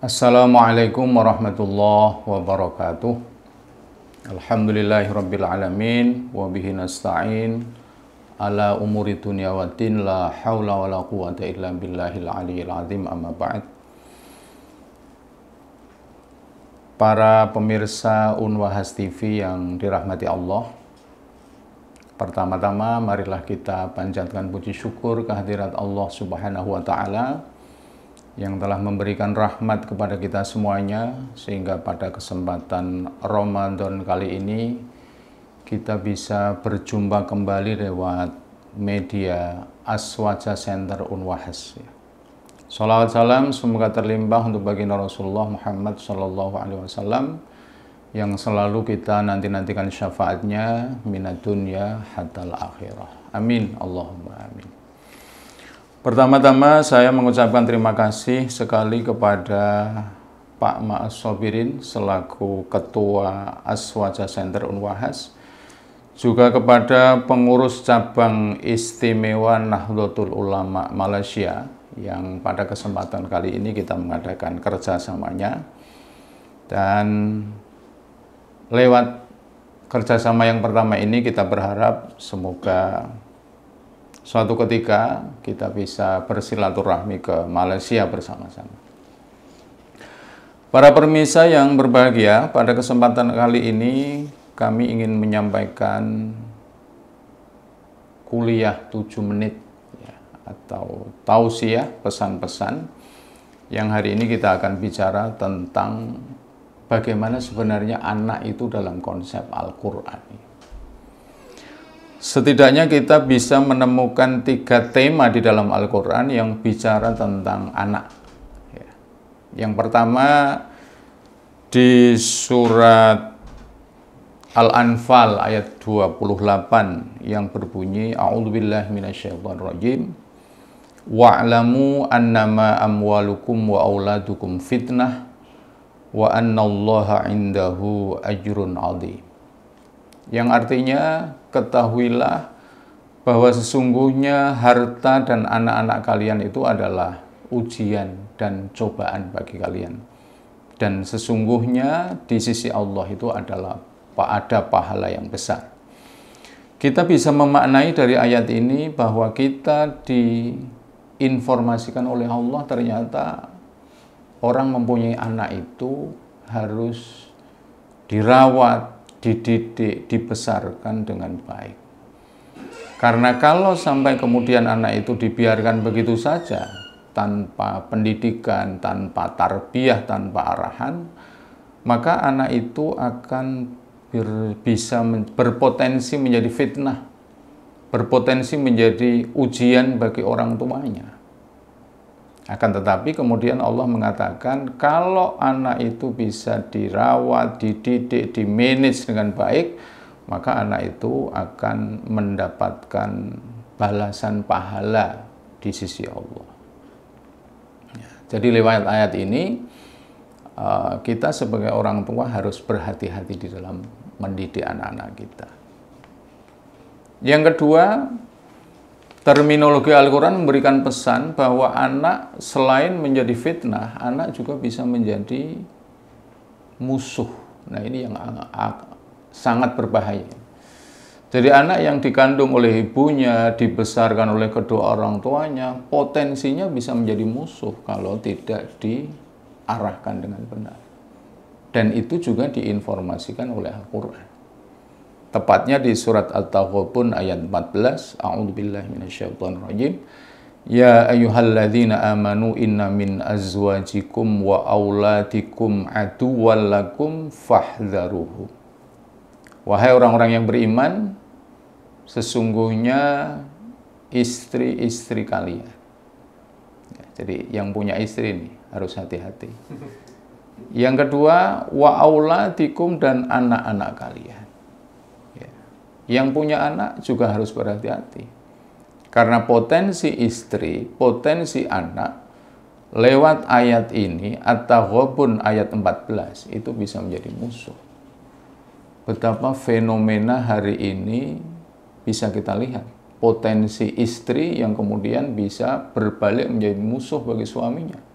Assalamualaikum warahmatullahi wabarakatuh. Alhamdulillahirabbil alamin wa bihi nasta'in ala umuri dunya waddin la haula wala quwwata illa billahil aliyyil azim amma ba'd. Para pemirsa Unwahas TV yang dirahmati Allah, pertama-tama marilah kita panjatkan puji syukur kehadirat Allah Subhanahu wa taala yang telah memberikan rahmat kepada kita semuanya, sehingga pada kesempatan Ramadan kali ini kita bisa berjumpa kembali lewat media Aswaja Center Unwahas. Salawat salam semoga terlimpah untuk baginda Rasulullah Muhammad Sallallahu Alaihi Wasallam yang selalu kita nanti-nantikan syafaatnya minad dunya hatal akhirah. Amin Allahumma amin. Pertama-tama saya mengucapkan terima kasih sekali kepada Pak Ma'as Sobirin selaku Ketua Aswaja Center Unwahas, juga kepada pengurus cabang istimewa Nahdlatul Ulama Malaysia yang pada kesempatan kali ini kita mengadakan kerjasamanya, dan lewat kerjasama yang pertama ini kita berharap semoga suatu ketika kita bisa bersilaturahmi ke Malaysia bersama-sama. Para pemirsa yang berbahagia, pada kesempatan kali ini kami ingin menyampaikan kuliah 7 menit ya, atau tausiah, pesan-pesan yang hari ini kita akan bicara tentang bagaimana sebenarnya anak itu dalam konsep Al-Quran. Setidaknya kita bisa menemukan 3 tema di dalam Al-Quran yang bicara tentang anak. Yang pertama di surat Al-Anfal ayat 28 yang berbunyi A'udzubillahi minasyaitonirrajim wa'lamu annama amwalukum wa auladukum fitnah wa annallaha indahu ajrun 'adzim. Yang artinya, ketahuilah bahwa sesungguhnya harta dan anak-anak kalian itu adalah ujian dan cobaan bagi kalian. Dan sesungguhnya di sisi Allah itu adalah ada pahala yang besar. Kita bisa memaknai dari ayat ini bahwa kita diinformasikan oleh Allah ternyata orang mempunyai anak itu harus dirawat, dididik, dibesarkan dengan baik. Karena kalau sampai kemudian anak itu dibiarkan begitu saja, tanpa pendidikan, tanpa tarbiyah, tanpa arahan, maka anak itu akan bisa berpotensi menjadi fitnah, berpotensi menjadi ujian bagi orang tuanya. Akan tetapi kemudian Allah mengatakan kalau anak itu bisa dirawat, dididik, dimanage dengan baik, maka anak itu akan mendapatkan balasan pahala di sisi Allah. Jadi lewat ayat ini kita sebagai orang tua harus berhati-hati di dalam mendidik anak-anak kita. Yang kedua, terminologi Al-Quran memberikan pesan bahwa anak selain menjadi fitnah, anak juga bisa menjadi musuh. Nah, ini yang sangat berbahaya. Jadi anak yang dikandung oleh ibunya, dibesarkan oleh kedua orang tuanya, potensinya bisa menjadi musuh kalau tidak diarahkan dengan benar. Dan itu juga diinformasikan oleh Al-Quran. Tepatnya di surat At-Taghabun ayat 14, A'udzubillahi minasyaitonirrajim. Ya ayyuhalladzina amanu inna min azwajikum wa auladikum aduwwan lakum fahdharuhu. Wahai orang-orang yang beriman, sesungguhnya istri-istri kalian. Jadi yang punya istri ini harus hati-hati. Yang kedua, wa auladikum, dan anak-anak kalian. Yang punya anak juga harus berhati-hati. Karena potensi istri, potensi anak, lewat ayat ini, At-Taghabun ayat 14, itu bisa menjadi musuh. Betapa fenomena hari ini bisa kita lihat. Potensi istri yang kemudian bisa berbalik menjadi musuh bagi suaminya.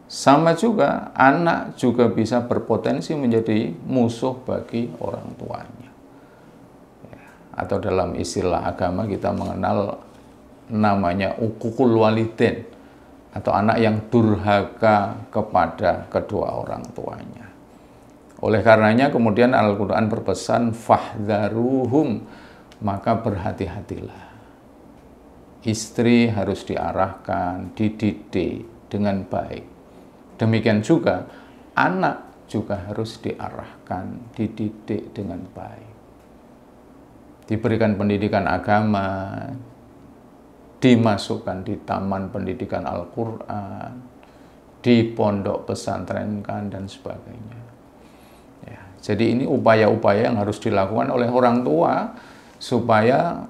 Sama juga anak juga bisa berpotensi menjadi musuh bagi orang tuanya. Ya, atau dalam istilah agama kita mengenal namanya uququl walidain, atau anak yang durhaka kepada kedua orang tuanya. Oleh karenanya kemudian Al-Quran berpesan fahdharuhum, maka berhati-hatilah. Istri harus diarahkan, dididik dengan baik. Demikian juga anak juga harus diarahkan, dididik dengan baik. Diberikan pendidikan agama, dimasukkan di taman pendidikan Al-Quran, di pondok pesantrenkan, dan sebagainya. Ya, jadi ini upaya-upaya yang harus dilakukan oleh orang tua supaya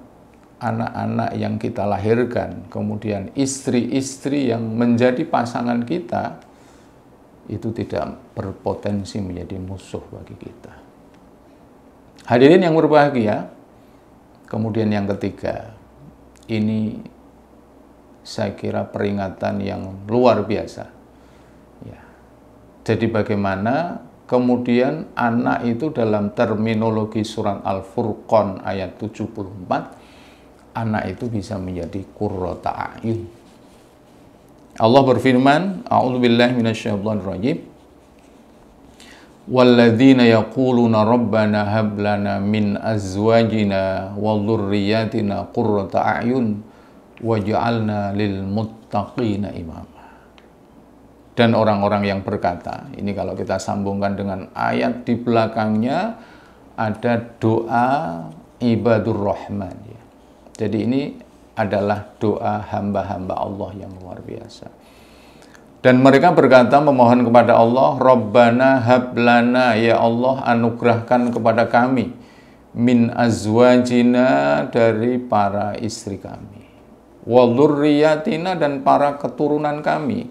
anak-anak yang kita lahirkan, kemudian istri-istri yang menjadi pasangan kita, itu tidak berpotensi menjadi musuh bagi kita. Hadirin yang berbahagia, kemudian yang ketiga, ini saya kira peringatan yang luar biasa. Ya. Jadi bagaimana kemudian anak itu dalam terminologi surat Al-Furqan ayat 74, anak itu bisa menjadi qurrata a'yun. Allah berfirman, a'udzubillahi minasyaitonirrajim, walladzina yaquluna rabbana hab lana min azwajina wa dhurriyyatina qurrata a'yun waj'alna lil muttaqina imama. Dan orang-orang yang berkata, ini kalau kita sambungkan dengan ayat di belakangnya, ada doa ibadur rahman. Ya. Jadi ini adalah doa hamba-hamba Allah yang luar biasa. Dan mereka berkata, memohon kepada Allah, Rabbana hablana, ya Allah anugerahkan kepada kami, min azwajina, dari para istri kami, wa dzurriyyatina, dan para keturunan kami,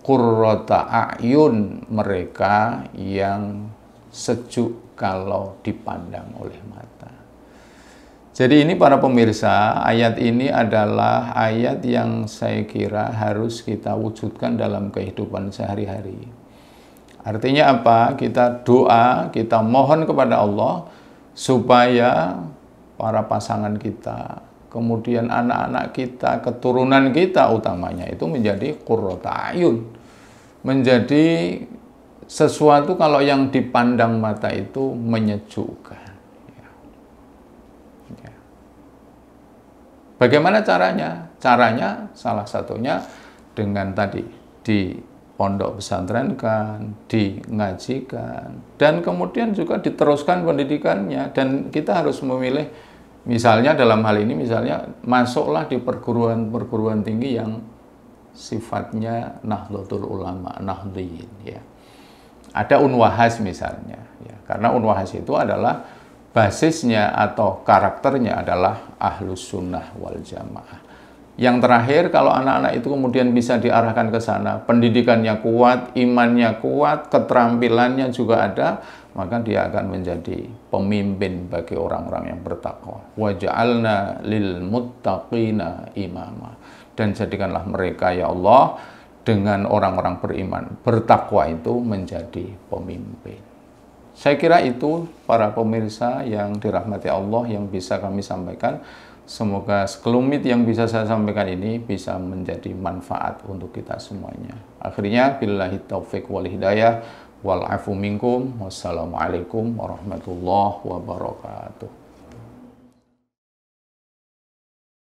qurrata a'yun, mereka yang sejuk kalau dipandang oleh mata. Jadi ini para pemirsa, ayat ini adalah ayat yang saya kira harus kita wujudkan dalam kehidupan sehari-hari. Artinya apa? Kita doa, kita mohon kepada Allah supaya para pasangan kita, kemudian anak-anak kita, keturunan kita utamanya itu menjadi qurrata a'yun. Menjadi sesuatu kalau yang dipandang mata itu menyejukkan. Bagaimana caranya? Caranya salah satunya dengan tadi di pondok pesantrenkan, dingajikan, dan kemudian juga diteruskan pendidikannya. Dan kita harus memilih, misalnya dalam hal ini, misalnya masuklah di perguruan tinggi yang sifatnya Nahdlatul Ulama, Nahdliyin. Ya. Ada Unwahas misalnya, ya. Karena Unwahas itu adalah basisnya atau karakternya adalah Ahlus Sunnah wal Jamaah. Yang terakhir, kalau anak-anak itu kemudian bisa diarahkan ke sana, pendidikannya kuat, imannya kuat, keterampilannya juga ada, maka dia akan menjadi pemimpin bagi orang-orang yang bertakwa. Waja'alna lil muttaqina imama. Dan jadikanlah mereka, ya Allah, dengan orang-orang beriman, bertakwa itu menjadi pemimpin. Saya kira itu para pemirsa yang dirahmati Allah yang bisa kami sampaikan. Semoga sekelumit yang bisa saya sampaikan ini bisa menjadi manfaat untuk kita semuanya. Akhirnya, billahi taufiq wal hidayah wal afu minkum. Wassalamualaikum warahmatullahi wabarakatuh.